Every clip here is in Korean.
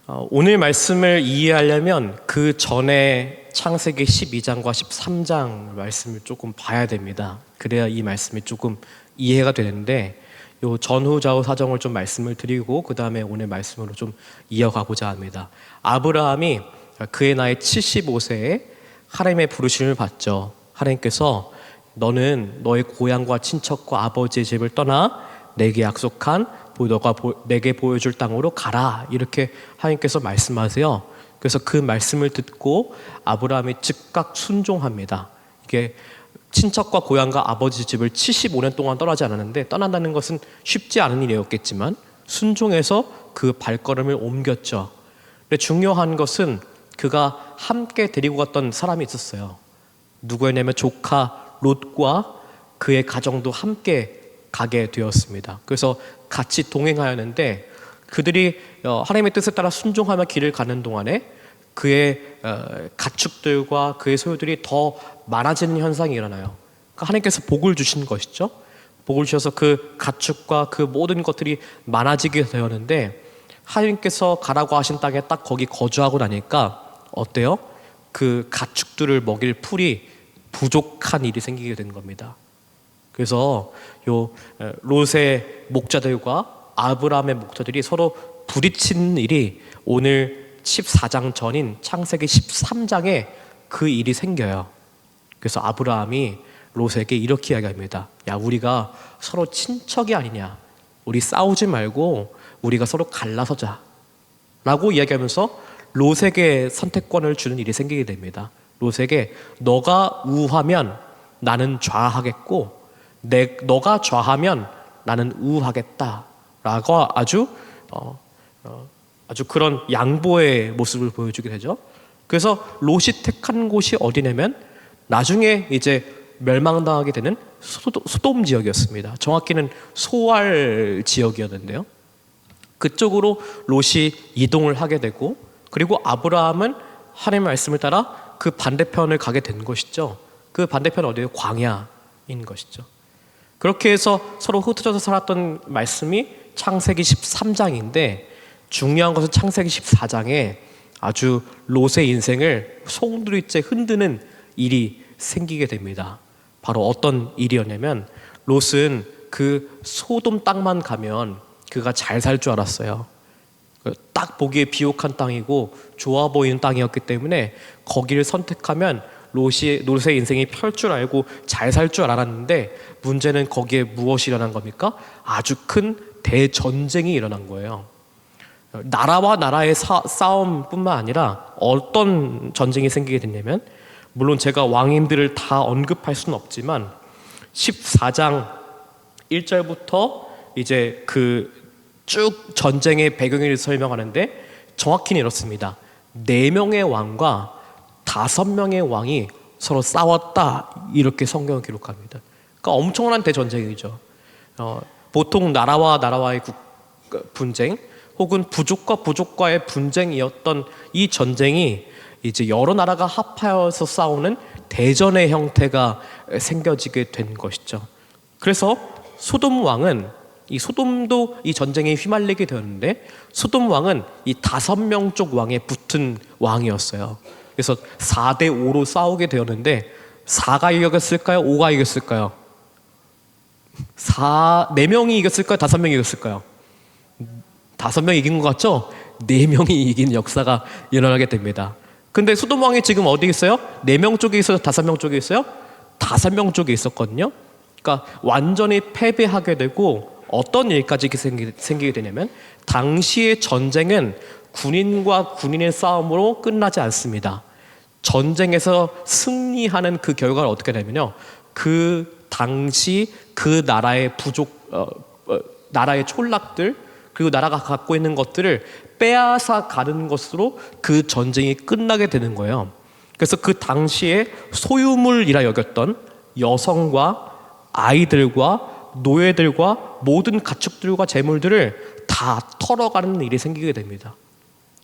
오늘 말씀을 이해하려면 그 전에 창세기 12장과 13장 말씀을 조금 봐야 됩니다. 그래야 이 말씀이 조금 이해가 되는데 요 전후 좌우 사정을 좀 말씀을 드리고 그 다음에 오늘 말씀으로 좀 이어가고자 합니다. 아브라함이 그의 나이 75세에 하나님의 부르심을 받죠. 하나님께서 너는 너의 고향과 친척과 아버지의 집을 떠나 내게 약속한 너가 내게 보여줄 땅으로 가라, 이렇게 하나님께서 말씀하세요. 그래서 그 말씀을 듣고 아브라함이 즉각 순종합니다. 이게 친척과 고향과 아버지 집을 75년 동안 떠나지 않았는데, 떠난다는 것은 쉽지 않은 일이었겠지만 순종해서 그 발걸음을 옮겼죠. 근데 중요한 것은 그가 함께 데리고 갔던 사람이 있었어요. 누구였냐면 조카 롯과 그의 가정도 함께 가게 되었습니다. 그래서 같이 동행하였는데 그들이 하나님의 뜻에 따라 순종하며 길을 가는 동안에 그의 가축들과 그의 소유들이 더 많아지는 현상이 일어나요. 그러니까 하나님께서 복을 주신 것이죠. 복을 주셔서 그 가축과 그 모든 것들이 많아지게 되었는데, 하나님께서 가라고 하신 땅에 딱 거기 거주하고 나니까 어때요? 그 가축들을 먹일 풀이 부족한 일이 생기게 된 겁니다. 그래서 요 롯의 목자들과 아브라함의 목자들이 서로 부딪히는 일이 오늘 14장 전인 창세기 13장에 그 일이 생겨요. 그래서 아브라함이 롯에게 이렇게 이야기합니다. 야, 우리가 서로 친척이 아니냐, 우리 싸우지 말고 우리가 서로 갈라서자 라고 이야기하면서 롯에게 선택권을 주는 일이 생기게 됩니다. 롯에게 너가 우하면 나는 좌하겠고 너가 좌하면 나는 우하겠다라고 아주 그런 양보의 모습을 보여주게 되죠. 그래서 롯이 택한 곳이 어디냐면 나중에 이제 멸망당하게 되는 소돔 지역이었습니다. 정확히는 소알 지역이었는데요. 그쪽으로 롯이 이동을 하게 되고, 그리고 아브라함은 하나님의 말씀을 따라 그 반대편을 가게 된 것이죠. 그 반대편은 어디예요? 광야인 것이죠. 그렇게 해서 서로 흩어져서 살았던 말씀이 창세기 13장인데, 중요한 것은 창세기 14장에 아주 롯의 인생을 송두리째 흔드는 일이 생기게 됩니다. 바로 어떤 일이었냐면, 롯은 그 소돔 땅만 가면 그가 잘 살 줄 알았어요. 딱 보기에 비옥한 땅이고 좋아 보이는 땅이었기 때문에 거기를 선택하면 롯의 인생이 펼 줄 알고 잘 살 줄 알았는데, 문제는 거기에 무엇이 일어난 겁니까? 아주 큰 대전쟁이 일어난 거예요. 나라와 나라의 싸움뿐만 아니라 어떤 전쟁이 생기게 됐냐면, 물론 제가 왕인들을 다 언급할 수는 없지만 14장 1절부터 이제 그 쭉 전쟁의 배경을 설명하는데 정확히는 이렇습니다. 4명의 왕과 5명의 왕이 서로 싸웠다, 이렇게 성경을 기록합니다. 그러니까 엄청난 대전쟁이죠. 보통 나라와 나라와의 분쟁 혹은 부족과 부족과의 분쟁이었던 이 전쟁이 이제 여러 나라가 합하여서 싸우는 대전의 형태가 생겨지게 된 것이죠. 그래서 소돔 왕은, 이 소돔도 이 전쟁에 휘말리게 되었는데, 소돔 왕은 이 5명 쪽 왕에 붙은 왕이었어요. 그래서 4대 5로 싸우게 되었는데 4가 이겼을까요? 5가 이겼을까요? 4명이 이겼을까요? 5명이 이겼을까요? 5명이 이긴 것 같죠? 4명이 이긴 역사가 일어나게 됩니다. 근데 소돔 왕이 지금 어디 있어요? 4명 쪽에 있어요? 5명 쪽에 있어요? 5명 쪽에 있었거든요. 그러니까 완전히 패배하게 되고, 어떤 일까지 생기게 되냐면, 당시의 전쟁은 군인과 군인의 싸움으로 끝나지 않습니다. 전쟁에서 승리하는 그 결과를 어떻게 되냐면요, 그 당시 그 나라의 나라의 촌락들, 그리고 나라가 갖고 있는 것들을 빼앗아 가는 것으로 그 전쟁이 끝나게 되는 거예요. 그래서 그 당시에 소유물이라 여겼던 여성과 아이들과 노예들과 모든 가축들과 재물들을 다 털어가는 일이 생기게 됩니다.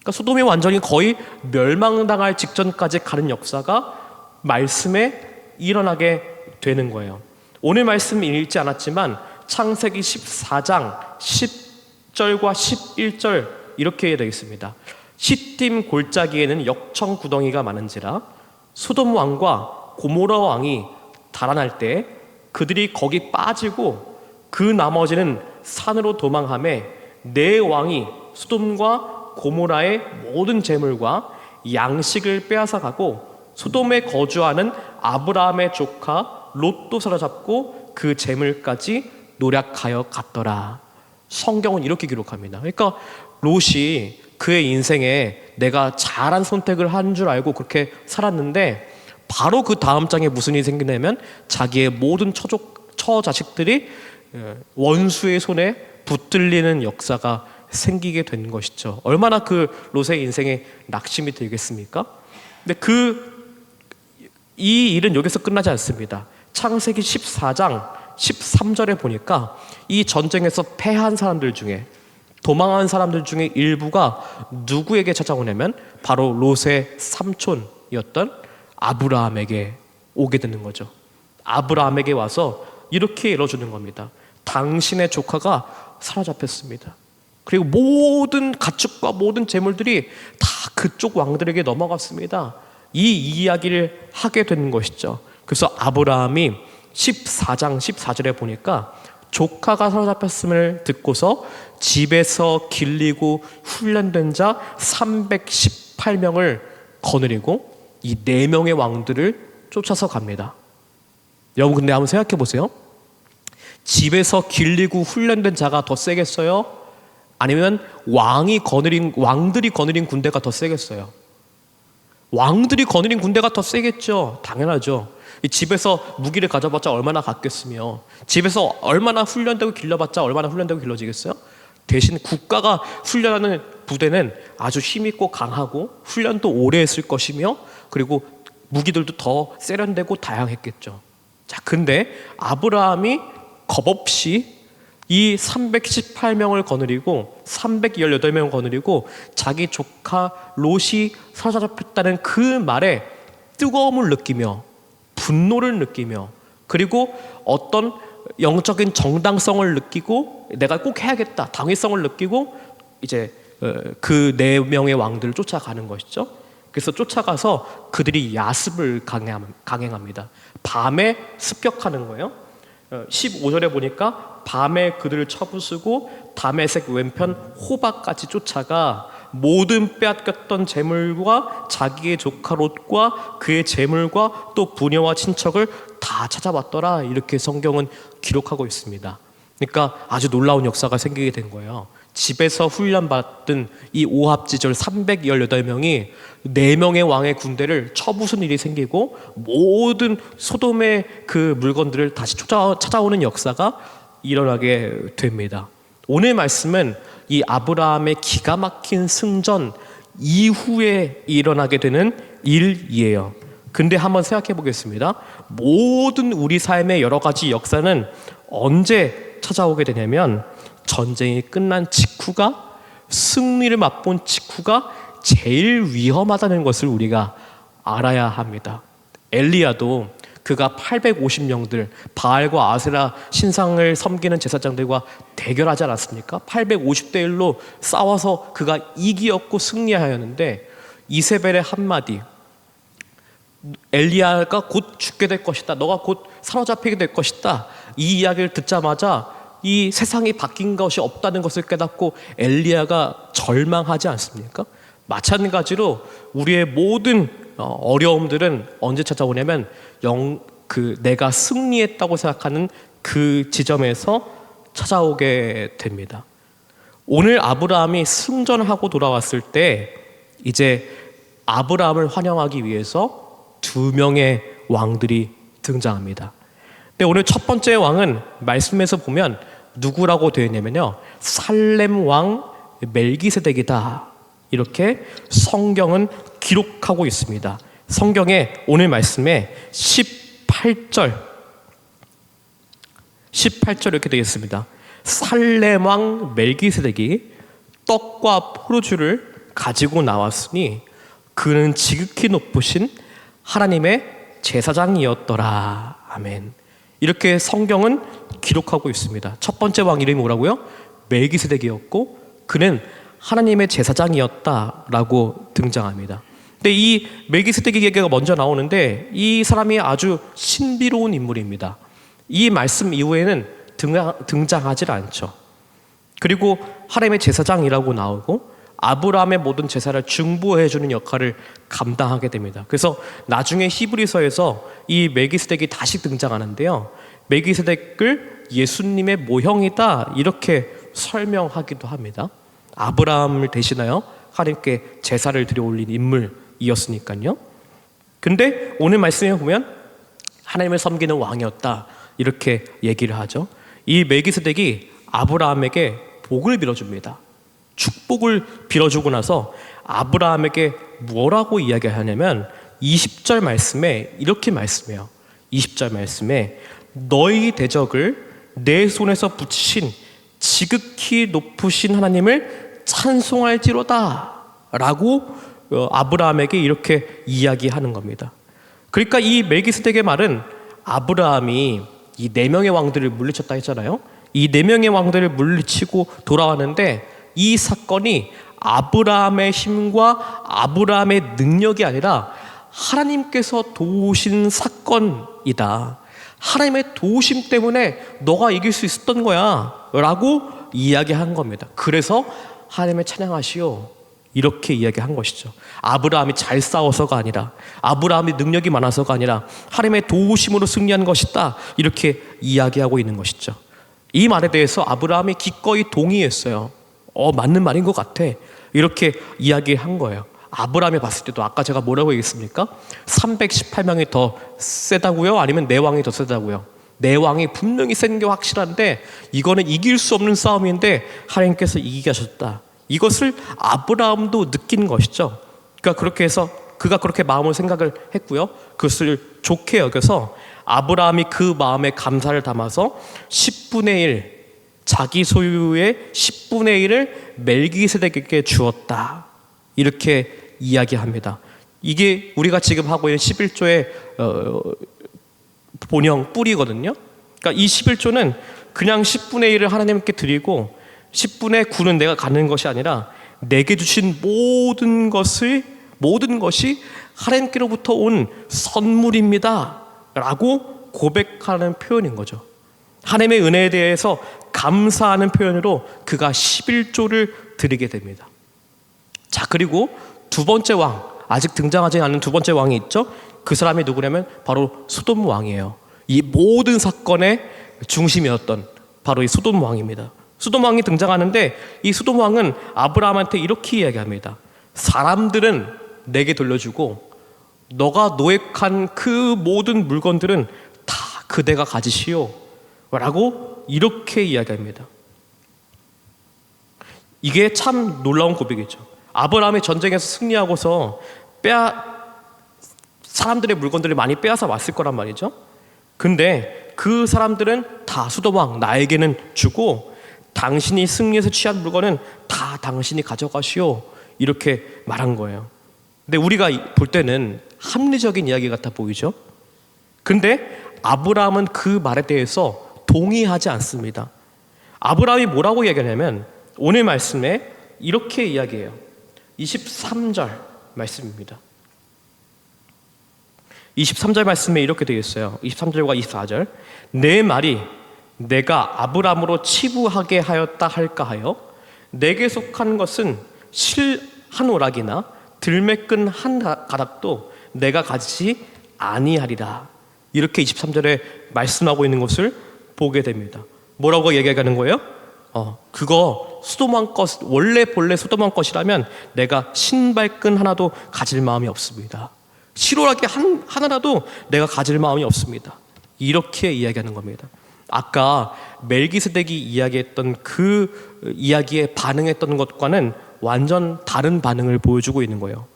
그러니까 소돔이 완전히 거의 멸망당할 직전까지 가는 역사가 말씀에 일어나게 되는 거예요. 오늘 말씀 읽지 않았지만 창세기 14장 10절과 11절 이렇게 되어 있습니다. 시딤 골짜기에는 역청 구덩이가 많은지라 소돔 왕과 고모라 왕이 달아날 때 그들이 거기 빠지고 그 나머지는 산으로 도망하며 내 왕이 소돔과 고모라의 모든 재물과 양식을 빼앗아 가고 소돔에 거주하는 아브라함의 조카 롯도 사로잡고 그 재물까지 노략하여 갔더라. 성경은 이렇게 기록합니다. 그러니까 롯이 그의 인생에 내가 잘한 선택을 한 줄 알고 그렇게 살았는데 바로 그 다음 장에 무슨 일이 생기냐면 자기의 모든 처자식들이 원수의 손에 붙들리는 역사가 생기게 된 것이죠. 얼마나 그 롯의 인생에 낙심이 들겠습니까? 근데 이 일은 여기서 끝나지 않습니다. 창세기 14장 13절에 보니까 이 전쟁에서 패한 사람들 중에 도망한 사람들 중에 일부가 누구에게 찾아오냐면 바로 롯의 삼촌이었던 아브라함에게 오게 되는 거죠. 아브라함에게 와서 이렇게 일러주는 겁니다. 당신의 조카가 사로잡혔습니다. 그리고 모든 가축과 모든 재물들이 다 그쪽 왕들에게 넘어갔습니다. 이 이야기를 하게 되는 것이죠. 그래서 아브라함이 14장 14절에 보니까 조카가 사로잡혔음을 듣고서 집에서 길리고 훈련된 자 318명을 거느리고 이 4명의 왕들을 쫓아서 갑니다. 여러분 근데 한번 생각해 보세요. 집에서 길리고 훈련된 자가 더 세겠어요? 아니면 왕들이 거느린 군대가 더 세겠어요? 왕들이 거느린 군대가 더 세겠죠. 당연하죠. 집에서 무기를 가져봤자 얼마나 갔겠으며 집에서 얼마나 훈련되고 길러봤자 얼마나 훈련되고 길러지겠어요? 대신 국가가 훈련하는 부대는 아주 힘있고 강하고 훈련도 오래 했을 것이며 그리고 무기들도 더 세련되고 다양했겠죠. 자, 근데 아브라함이 겁없이 이 318명을 거느리고 318명을 거느리고 자기 조카 롯이 사로잡혔다는 그 말에 뜨거움을 느끼며 분노를 느끼며 그리고 어떤 영적인 정당성을 느끼고 내가 꼭 해야겠다 당위성을 느끼고 이제 그 4명의 왕들을 쫓아가는 것이죠. 그래서 쫓아가서 그들이 야습을 강행합니다. 밤에 습격하는 거예요. 15절에 보니까 밤에 그들을 쳐부수고 다메섹 왼편 호박까지 쫓아가 모든 빼앗겼던 재물과 자기의 조카 롯과 그의 재물과 또 부녀와 친척을 다 찾아왔더라. 이렇게 성경은 기록하고 있습니다. 그러니까 아주 놀라운 역사가 생기게 된 거예요. 집에서 훈련받은 이 오합지졸 318명이 4명의 왕의 군대를 쳐부순 일이 생기고 모든 소돔의 그 물건들을 다시 찾아오는 역사가 일어나게 됩니다. 오늘 말씀은 이 아브라함의 기가 막힌 승전 이후에 일어나게 되는 일이에요. 근데 한번 생각해 보겠습니다. 모든 우리 삶의 여러 가지 역사는 언제 찾아오게 되냐면 전쟁이 끝난 직후가 승리를 맛본 직후가 제일 위험하다는 것을 우리가 알아야 합니다. 엘리야도 그가 850명들 바알과 아세라 신상을 섬기는 제사장들과 대결하지 않았습니까? 850대 1로 싸워서 그가 이기었고 승리하였는데 이세벨의 한마디 엘리야가 곧 죽게 될 것이다. 너가 곧 사로잡히게 될 것이다. 이 이야기를 듣자마자 이 세상이 바뀐 것이 없다는 것을 깨닫고 엘리야가 절망하지 않습니까? 마찬가지로 우리의 모든 어려움들은 언제 찾아오냐면 내가 승리했다고 생각하는 그 지점에서 찾아오게 됩니다. 오늘 아브라함이 승전하고 돌아왔을 때 이제 아브라함을 환영하기 위해서 2명의 왕들이 등장합니다. 근데 오늘 첫 번째 왕은 말씀에서 보면 누구라고 되어 있냐면요, 살렘 왕 멜기세덱이다. 이렇게 성경은 기록하고 있습니다. 성경에 오늘 말씀에 18절 이렇게 되겠습니다. 살렘 왕 멜기세덱이 떡과 포도주를 가지고 나왔으니 그는 지극히 높으신 하나님의 제사장이었더라. 아멘. 이렇게 성경은 기록하고 있습니다. 첫 번째 왕 이름이 뭐라고요? 멜기세덱이었고 그는 하나님의 제사장이었다라고 등장합니다. 근데 이 멜기세덱의 얘기가 먼저 나오는데 이 사람이 아주 신비로운 인물입니다. 이 말씀 이후에는 등장하질 않죠. 그리고 하나님의 제사장이라고 나오고 아브라함의 모든 제사를 중보해주는 역할을 감당하게 됩니다. 그래서 나중에 히브리서에서 이 멜기세덱이 다시 등장하는데요. 멜기세덱을 예수님의 모형이다 이렇게 설명하기도 합니다. 아브라함을 대신하여 하나님께 제사를 드려 올린 인물이었으니까요. 근데 오늘 말씀에 보면 하나님을 섬기는 왕이었다 이렇게 얘기를 하죠. 이 멜기세덱이 아브라함에게 복을 빌어줍니다. 축복을 빌어주고 나서 아브라함에게 뭐라고 이야기하냐면 20절 말씀에 이렇게 말씀해요. 20절 말씀에 너희 대적을 내 손에서 붙이신 지극히 높으신 하나님을 찬송할지로다 라고 아브라함에게 이렇게 이야기하는 겁니다. 그러니까 이 멜기세덱의 말은 아브라함이 이 4명의 왕들을 물리쳤다 했잖아요. 이 4명의 왕들을 물리치고 돌아왔는데 이 사건이 아브라함의 힘과 아브라함의 능력이 아니라 하나님께서 도우신 사건이다. 하나님의 도우심 때문에 너가 이길 수 있었던 거야 라고 이야기한 겁니다. 그래서 하나님을 찬양하시오 이렇게 이야기한 것이죠. 아브라함이 잘 싸워서가 아니라 아브라함이 능력이 많아서가 아니라 하나님의 도우심으로 승리한 것이다 이렇게 이야기하고 있는 것이죠. 이 말에 대해서 아브라함이 기꺼이 동의했어요. 맞는 말인 것 같아 이렇게 이야기한 거예요. 아브라함이 봤을 때도 아까 제가 뭐라고 얘기했습니까? 318명이 더 세다고요? 아니면 내 왕이 더 세다고요? 내 왕이 분명히 센 게 확실한데 이거는 이길 수 없는 싸움인데 하나님께서 이기게 하셨다. 이것을 아브라함도 느낀 것이죠. 그러니까 그렇게 해서 그가 그렇게 마음을 생각을 했고요. 그것을 좋게 여겨서 아브라함이 그 마음에 감사를 담아서 10분의 1 자기 소유의 10분의 1을 멜기세덱에게 주었다 이렇게 이야기합니다. 이게 우리가 지금 하고 있는 11조의 본형 뿌리거든요. 그러니까 이 11조는 그냥 10분의 1을 하나님께 드리고 10분의 9는 내가 갖는 것이 아니라 내게 주신 모든 것이 하나님께로부터 온 선물입니다 라고 고백하는 표현인 거죠. 하나님의 은혜에 대해서 감사하는 표현으로 그가 11조를 드리게 됩니다. 자, 그리고 두 번째 왕, 아직 등장하지 않은 두 번째 왕이 있죠. 그 사람이 누구냐면 바로 소돔 왕이에요. 이 모든 사건의 중심이었던 바로 이 소돔 왕입니다. 소돔 왕이 등장하는데 이 소돔 왕은 아브라함한테 이렇게 이야기합니다. 사람들은 내게 돌려주고 너가 노획한 그 모든 물건들은 다 그대가 가지시오 라고 이렇게 이야기합니다. 이게 참 놀라운 고백이죠. 아브라함이 전쟁에서 승리하고서 사람들의 물건들을 많이 빼앗아 왔을 거란 말이죠. 근데 그 사람들은 다 소돔왕 나에게는 주고 당신이 승리해서 취한 물건은 다 당신이 가져가시오 이렇게 말한 거예요. 근데 우리가 볼 때는 합리적인 이야기 같아 보이죠. 근데 아브라함은 그 말에 대해서 동의하지 않습니다. 아브라함이 뭐라고 이야기하냐면 오늘 말씀에 이렇게 이야기해요. 23절 말씀입니다. 23절 말씀에 이렇게 되어 있어요. 23절과 24절. 내 말이 내가 아브라함으로 치부하게 하였다 할까 하여 내게 속한 것은 실 한 오락이나 들매끈 한 가닥도 내가 가지지 아니하리라. 이렇게 23절에 말씀하고 있는 것을 보게 됩니다. 뭐라고 얘기하는 거예요? 그거 소돔왕 것, 본래 소돔왕 것이라면 내가 신발끈 하나도 가질 마음이 없습니다. 실오라기 하나라도 내가 가질 마음이 없습니다. 이렇게 이야기하는 겁니다. 아까 멜기세덱이 이야기했던 그 이야기에 반응했던 것과는 완전 다른 반응을 보여주고 있는 거예요.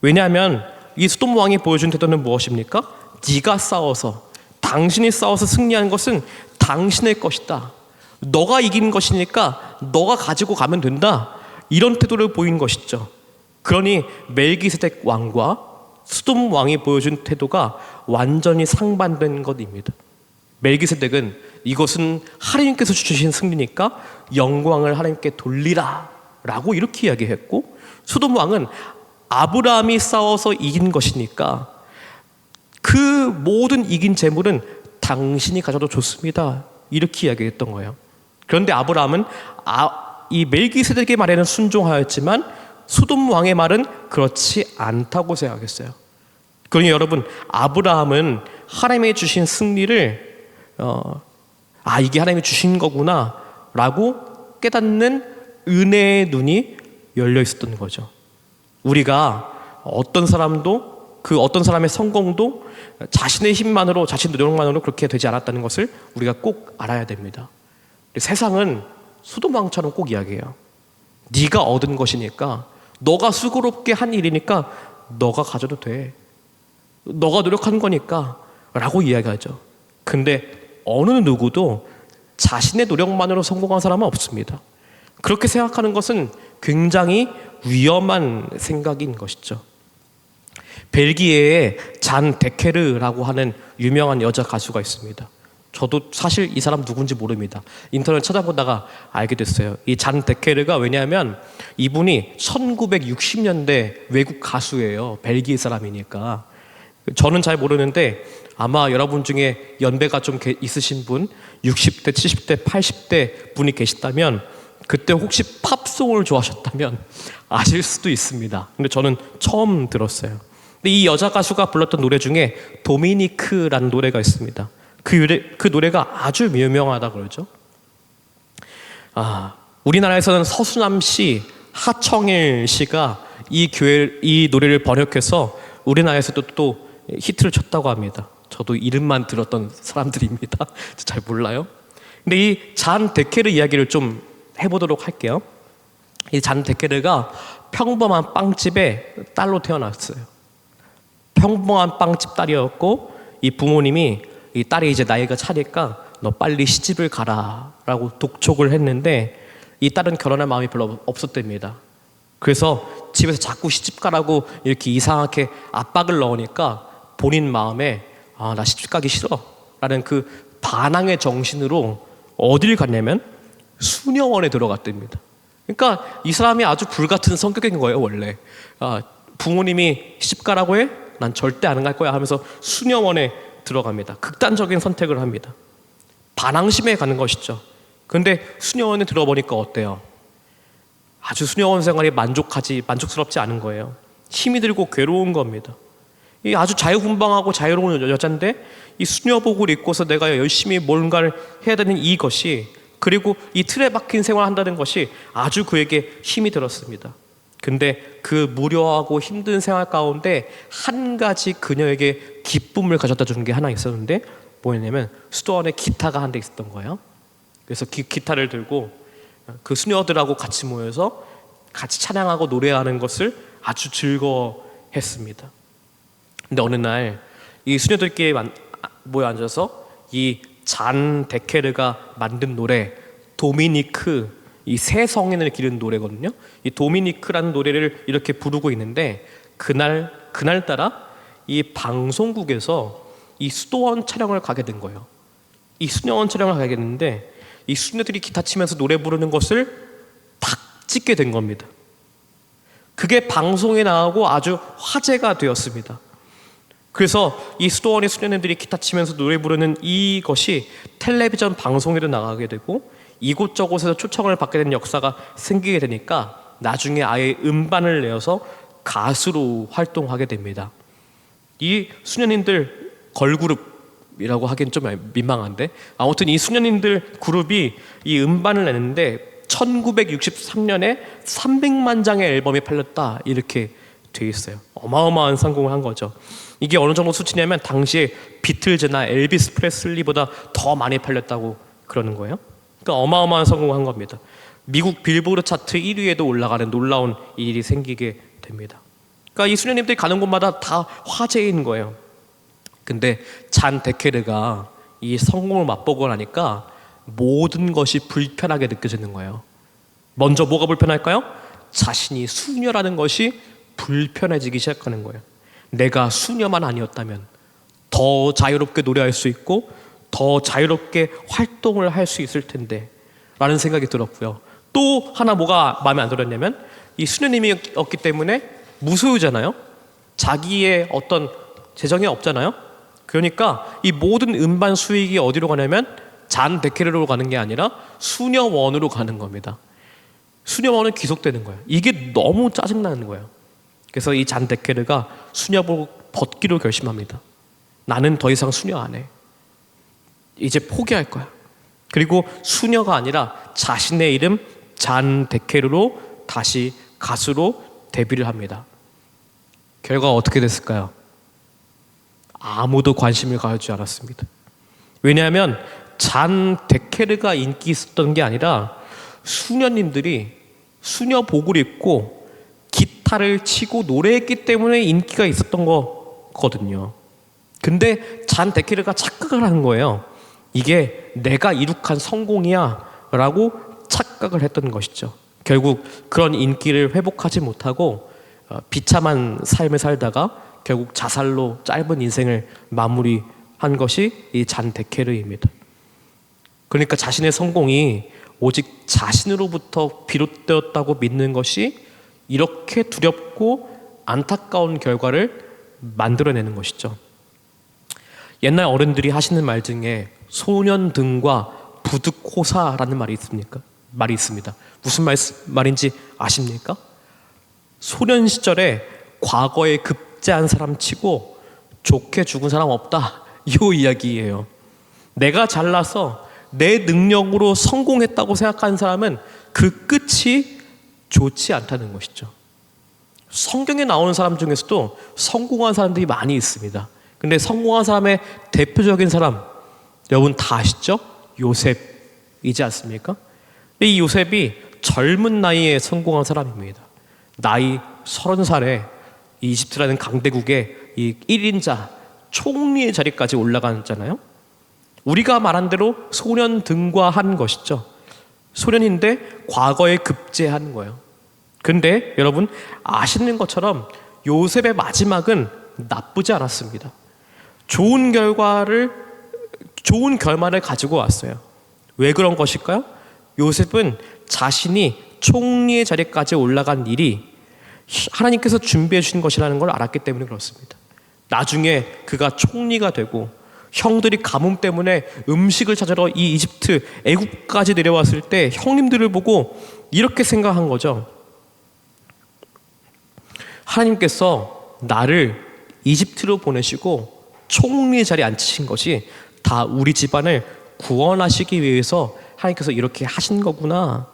왜냐하면 이 소돔 왕이 보여준 태도는 무엇입니까? 네가 싸워서 당신이 싸워서 승리한 것은 당신의 것이다. 너가 이긴 것이니까 너가 가지고 가면 된다. 이런 태도를 보인 것이죠. 그러니 멜기세덱 왕과 소돔 왕이 보여준 태도가 완전히 상반된 것입니다. 멜기세덱은 이것은 하나님께서 주신 승리니까 영광을 하나님께 돌리라 라고 이렇게 이야기했고, 소돔 왕은 아브라함이 싸워서 이긴 것이니까 그 모든 이긴 재물은 당신이 가져도 좋습니다, 이렇게 이야기했던 거예요. 그런데 아브라함은 이 멜기세덱의 말에는 순종하였지만 소돔 왕의 말은 그렇지 않다고 생각했어요. 그러니 여러분, 아브라함은 하나님이 주신 승리를 이게 하나님이 주신 거구나 라고 깨닫는 은혜의 눈이 열려 있었던 거죠. 우리가 어떤 사람도, 그 어떤 사람의 성공도 자신의 힘만으로, 자신의 노력만으로 그렇게 되지 않았다는 것을 우리가 꼭 알아야 됩니다. 세상은 소돔 왕처럼 꼭 이야기해요. 네가 얻은 것이니까, 너가 수고롭게 한 일이니까 너가 가져도 돼, 너가 노력한 거니까 라고 이야기하죠. 근데 어느 누구도 자신의 노력만으로 성공한 사람은 없습니다. 그렇게 생각하는 것은 굉장히 위험한 생각인 것이죠. 벨기에에 잔 데케르라고 하는 유명한 여자 가수가 있습니다. 저도 사실 이 사람 누군지 모릅니다. 인터넷 찾아보다가 알게 됐어요. 이 잔 데케르가, 왜냐하면 이분이 1960년대 외국 가수예요. 벨기에 사람이니까. 저는 잘 모르는데 아마 여러분 중에 연배가 좀 있으신 분, 60대, 70대, 80대 분이 계시다면 그때 혹시 팝송을 좋아하셨다면 아실 수도 있습니다. 근데 저는 처음 들었어요. 근데 이 여자 가수가 불렀던 노래 중에 도미니크라는 노래가 있습니다. 그 노래가 아주 유명하다 그러죠. 우리나라에서는 서수남 씨, 하청일 씨가 이 노래를 번역해서 우리나라에서도 또 히트를 쳤다고 합니다. 저도 이름만 들었던 사람들입니다. 잘 몰라요. 근데 이 잔 데케르 이야기를 좀 해보도록 할게요. 이 잔 데케르가 평범한 빵집의 딸로 태어났어요. 평범한 빵집 딸이었고, 이 부모님이 이 딸이 이제 나이가 차니까 너 빨리 시집을 가라 라고 독촉을 했는데, 이 딸은 결혼할 마음이 별로 없었답니다. 그래서 집에서 자꾸 시집 가라고 이렇게 이상하게 압박을 넣으니까 본인 마음에 나 시집 가기 싫어 라는 그 반항의 정신으로 어딜 갔냐면 수녀원에 들어갔답니다. 그러니까 이 사람이 아주 불같은 성격인 거예요. 원래 부모님이 시집 가라고 해? 난 절대 안 갈 거야 하면서 수녀원에 들어갑니다. 극단적인 선택을 합니다. 반항심에 가는 것이죠. 근데 수녀원에 들어보니까 어때요? 아주 수녀원 생활이 만족스럽지 않은 거예요. 힘이 들고 괴로운 겁니다. 이 아주 자유분방하고 자유로운 여자인데 이 수녀복을 입고서 내가 열심히 뭔가를 해야 되는 이것이, 그리고 이 틀에 박힌 생활을 한다는 것이 아주 그에게 힘이 들었습니다. 근데 그 무료하고 힘든 생활 가운데 한 가지 그녀에게 기쁨을 가져다 주는 게 하나 있었는데, 뭐였냐면 수도원에 기타가 한 대 있었던 거예요. 그래서 기타를 들고 그 수녀들하고 같이 모여서 같이 찬양하고 노래하는 것을 아주 즐거워했습니다. 근데 어느 날 이 수녀들끼리 모여 앉아서 이 잔 데케르가 만든 노래 도미니크, 이 새 성인을 기른 노래거든요. 이 도미니크라는 노래를 이렇게 부르고 있는데, 그날따라 이 방송국에서 이 수도원 촬영을 가게 된 거예요. 이 수녀원 촬영을 가게 됐는데, 이 수녀들이 기타 치면서 노래 부르는 것을 딱 찍게 된 겁니다. 그게 방송에 나오고 아주 화제가 되었습니다. 그래서 이 수도원의 수녀들이 기타 치면서 노래 부르는 이것이 텔레비전 방송에도 나가게 되고, 이곳저곳에서 초청을 받게 되는 역사가 생기게 되니까 나중에 아예 음반을 내어서 가수로 활동하게 됩니다. 이 수녀님들 걸그룹이라고 하기엔 좀 민망한데, 아무튼 이 수녀님들 그룹이 이 음반을 내는데 1963년에 300만 장의 앨범이 팔렸다, 이렇게 돼 있어요. 어마어마한 성공을 한 거죠. 이게 어느 정도 수치냐면 당시에 비틀즈나 엘비스 프레슬리보다 더 많이 팔렸다고 그러는 거예요. 그러니까 어마어마한 성공을 한 겁니다. 미국 빌보드 차트 1위에도 올라가는 놀라운 일이 생기게 됩니다. 그러니까 이 수녀님들이 가는 곳마다 다 화제인 거예요. 근데 잔 데케르가 이 성공을 맛보고 나니까 모든 것이 불편하게 느껴지는 거예요. 먼저 뭐가 불편할까요? 자신이 수녀라는 것이 불편해지기 시작하는 거예요. 내가 수녀만 아니었다면 더 자유롭게 노래할 수 있고 더 자유롭게 활동을 할 수 있을 텐데 라는 생각이 들었고요. 또 하나 뭐가 마음에 안 들었냐면 이 수녀님이었기 때문에 무소유잖아요. 자기의 어떤 재정이 없잖아요. 그러니까 이 모든 음반 수익이 어디로 가냐면 잔 데케르로 가는 게 아니라 수녀원으로 가는 겁니다. 수녀원은 귀속되는 거예요. 이게 너무 짜증나는 거예요. 그래서 이 잔 데케르가 수녀복 벗기로 결심합니다. 나는 더 이상 수녀 안 해. 이제 포기할 거야. 그리고 수녀가 아니라 자신의 이름 잔 데케르로 다시 가수로 데뷔를 합니다. 결과가 어떻게 됐을까요? 아무도 관심을 가지지 않았습니다. 왜냐하면 잔 데케르가 인기 있었던 게 아니라 수녀님들이 수녀복을 입고 기타를 치고 노래했기 때문에 인기가 있었던 거거든요. 근데 잔 데케르가 착각을 하는 거예요. 이게 내가 이룩한 성공이야 라고 착각을 했던 것이죠. 결국 그런 인기를 회복하지 못하고 비참한 삶을 살다가 결국 자살로 짧은 인생을 마무리한 것이 이 잔 데케르입니다. 그러니까 자신의 성공이 오직 자신으로부터 비롯되었다고 믿는 것이 이렇게 두렵고 안타까운 결과를 만들어내는 것이죠. 옛날 어른들이 하시는 말 중에 소년등과 부득호사라는 말이 있습니다. 무슨 말인지 아십니까? 소년 시절에 과거에 급제한 사람 치고 좋게 죽은 사람 없다. 이 이야기예요. 내가 잘나서 내 능력으로 성공했다고 생각하는 사람은 그 끝이 좋지 않다는 것이죠. 성경에 나오는 사람 중에서도 성공한 사람들이 많이 있습니다. 근데 성공한 사람의 대표적인 사람 여러분 다 아시죠? 요셉이지 않습니까? 이 요셉이 젊은 나이에 성공한 사람입니다. 나이 30살에 이집트라는 강대국의 이 1인자 총리의 자리까지 올라갔잖아요. 우리가 말한 대로 소년 등과한 것이죠. 소년인데 과거에 급제한 거예요. 근데 여러분 아시는 것처럼 요셉의 마지막은 나쁘지 않았습니다. 좋은 결말을 가지고 왔어요. 왜 그런 것일까요? 요셉은 자신이 총리의 자리까지 올라간 일이 하나님께서 준비해 주신 것이라는 걸 알았기 때문에 그렇습니다. 나중에 그가 총리가 되고 형들이 가뭄 때문에 음식을 찾으러 이 이집트 애국까지 내려왔을 때 형님들을 보고 이렇게 생각한 거죠. 하나님께서 나를 이집트로 보내시고 총리의 자리에 앉히신 것이 다 우리 집안을 구원하시기 위해서 하나님께서 이렇게 하신 거구나.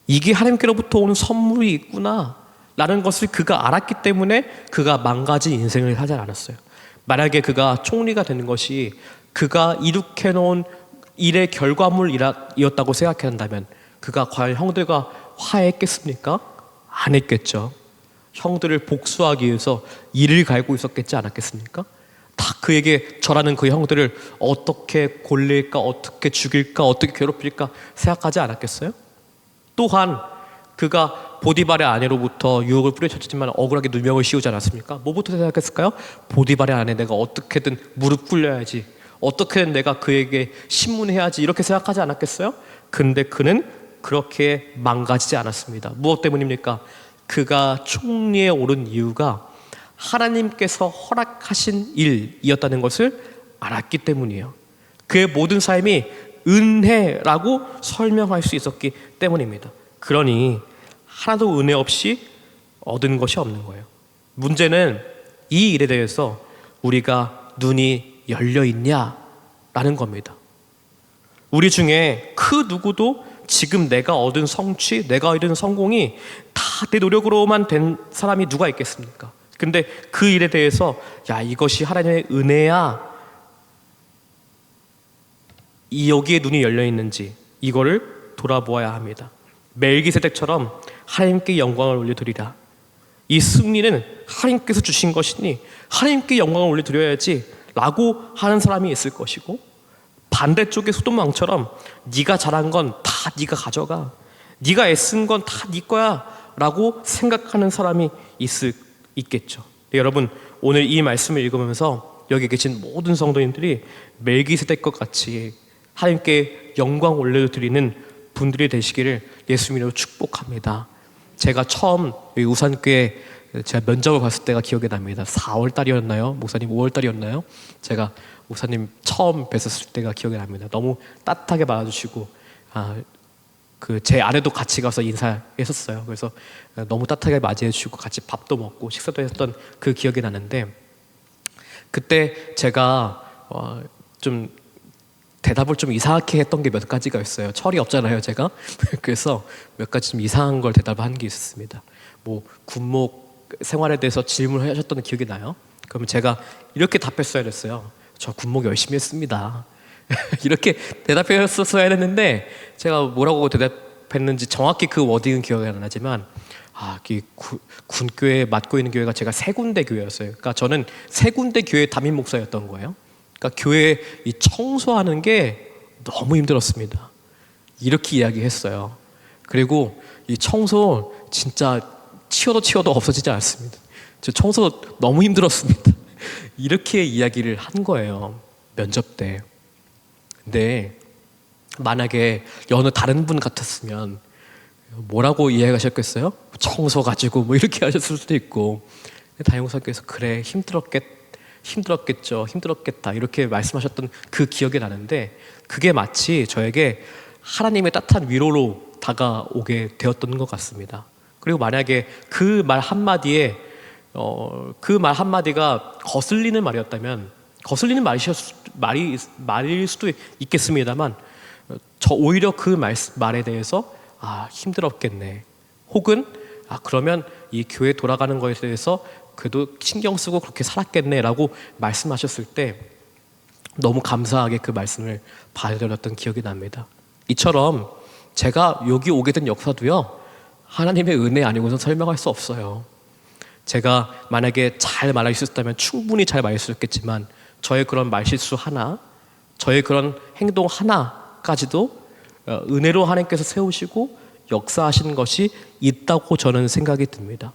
이게 하나님께로부터 오는 선물이 있구나 라는 것을 그가 알았기 때문에 그가 망가진 인생을 하지 않았어요. 만약에 그가 총리가 되는 것이 그가 이룩해 놓은 일의 결과물이었다고 생각한다면 그가 과연 형들과 화해했겠습니까? 안 했겠죠. 형들을 복수하기 위해서 이를 갈고 있었겠지 않았겠습니까? 다 그에게 절하는 그 형들을 어떻게 골릴까, 어떻게 죽일까, 어떻게 괴롭힐까 생각하지 않았겠어요? 또한 그가 보디발의 아내로부터 유혹을 뿌려쳤지만 억울하게 누명을 씌우지 않았습니까? 뭐부터 생각했을까요? 보디발의 아내 내가 어떻게든 무릎 꿇려야지, 어떻게든 내가 그에게 신문해야지 이렇게 생각하지 않았겠어요? 근데 그는 그렇게 망가지지 않았습니다. 무엇 때문입니까? 그가 총리에 오른 이유가 하나님께서 허락하신 일이었다는 것을 알았기 때문이에요. 그의 모든 삶이 은혜라고 설명할 수 있었기 때문입니다. 그러니 하나도 은혜 없이 얻은 것이 없는 거예요. 문제는 이 일에 대해서 우리가 눈이 열려 있냐라는 겁니다. 우리 중에 그 누구도 지금 내가 얻은 성취, 내가 얻은 성공이 다 내 노력으로만 된 사람이 누가 있겠습니까? 근데 그 일에 대해서 야 이것이 하나님의 은혜야, 여기에 눈이 열려 있는지 이거를 돌아보아야 합니다. 멜기세덱처럼 하나님께 영광을 올려드리라. 이 승리는 하나님께서 주신 것이니 하나님께 영광을 올려드려야지 라고 하는 사람이 있을 것이고, 반대쪽의 소돔 왕처럼 네가 잘한 건 다 네가 가져가, 네가 애쓴 건 다 네 거야 라고 생각하는 사람이 있겠죠. 여러분 오늘 이 말씀을 읽으면서 여기 계신 모든 성도님들이 멜기세덱과 같이 하나님께 영광 올려드리는 분들이 되시기를 예수님으로 축복합니다. 제가 처음 이 우산교회 제가 면접을 봤을 때가 기억이 납니다. 4월 달이었나요? 목사님 5월 달이었나요? 제가 목사님 처음 뵀었을 때가 기억이 납니다. 너무 따뜻하게 맞아주시고 제 아내도 같이 가서 인사했었어요. 그래서 너무 따뜻하게 맞이해주시고 같이 밥도 먹고 식사도 했던 그 기억이 나는데, 그때 제가 좀 대답을 좀 이상하게 했던 게 몇 가지가 있어요. 철이 없잖아요, 제가. 그래서 몇 가지 좀 이상한 걸 대답한 게 있었습니다. 뭐 군목 생활에 대해서 질문을 하셨던 기억이 나요. 그러면 제가 이렇게 답했어야 됐어요. 저 군목 열심히 했습니다. 이렇게 대답했었어야 했는데 제가 뭐라고 대답했는지 정확히 그 워딩은 기억이 안 나지만 군교회 맡고 있는 교회가 제가 세 군데 교회였어요. 그러니까 저는 세 군데 교회 담임 목사였던 거예요. 그러니까 교회 이 청소하는 게 너무 힘들었습니다. 이렇게 이야기했어요. 그리고 이 청소 진짜 치워도 없어지지 않습니다. 저 청소 너무 힘들었습니다. 이렇게 이야기를 한 거예요, 면접 때. 근데 만약에 여느 다른 분 같았으면 뭐라고 이야기하셨겠어요? 청소 가지고 뭐 이렇게 하셨을 수도 있고, 담임목사께서 그래 힘들었겠죠, 힘들었겠다 이렇게 말씀하셨던 그 기억이 나는데, 그게 마치 저에게 하나님의 따뜻한 위로로 다가오게 되었던 것 같습니다. 그리고 만약에 그 말 한마디에 그 말 한마디가 거슬리는 말이었다면, 거슬리는 말일 수도 있겠습니다만, 저 오히려 그 말에 대해서 힘들었겠네, 혹은 그러면 이 교회 돌아가는 거에 대해서 그래도 신경 쓰고 그렇게 살았겠네 라고 말씀하셨을 때 너무 감사하게 그 말씀을 받아들였던 기억이 납니다. 이처럼 제가 여기 오게 된 역사도요, 하나님의 은혜 아니고서 설명할 수 없어요. 제가 만약에 잘 말할 수 있었다면 충분히 잘 말할 수 있겠지만, 저의 그런 말실수 하나, 저의 그런 행동 하나까지도 은혜로 하나님께서 세우시고 역사하시는 것이 있다고 저는 생각이 듭니다.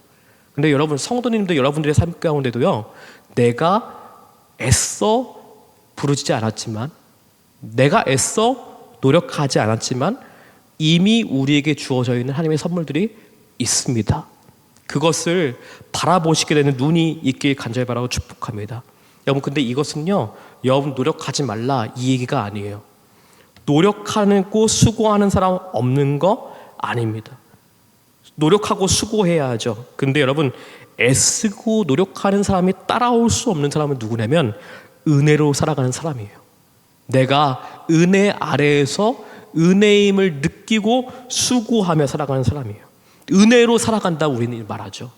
근데 여러분, 성도님들 여러분들의 삶 가운데도요, 내가 애써 부르짖지 않았지만, 내가 애써 노력하지 않았지만 이미 우리에게 주어져 있는 하나님의 선물들이 있습니다. 그것을 바라보시게 되는 눈이 있길 간절히 바라고 축복합니다. 여러분, 근데 이것은요, 여러분 노력하지 말라 이 얘기가 아니에요. 노력하고 수고하는 사람 없는 거 아닙니다. 노력하고 수고해야죠. 근데 여러분, 애쓰고 노력하는 사람이 따라올 수 없는 사람은 누구냐면 은혜로 살아가는 사람이에요. 내가 은혜 아래에서 은혜임을 느끼고 수고하며 살아가는 사람이에요. 은혜로 살아간다고 우리는 말하죠.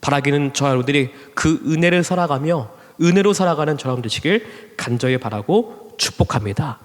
바라기는 저 여러분들이 그 은혜를 살아가며 은혜로 살아가는 저 여러분 되시길 간절히 바라고 축복합니다.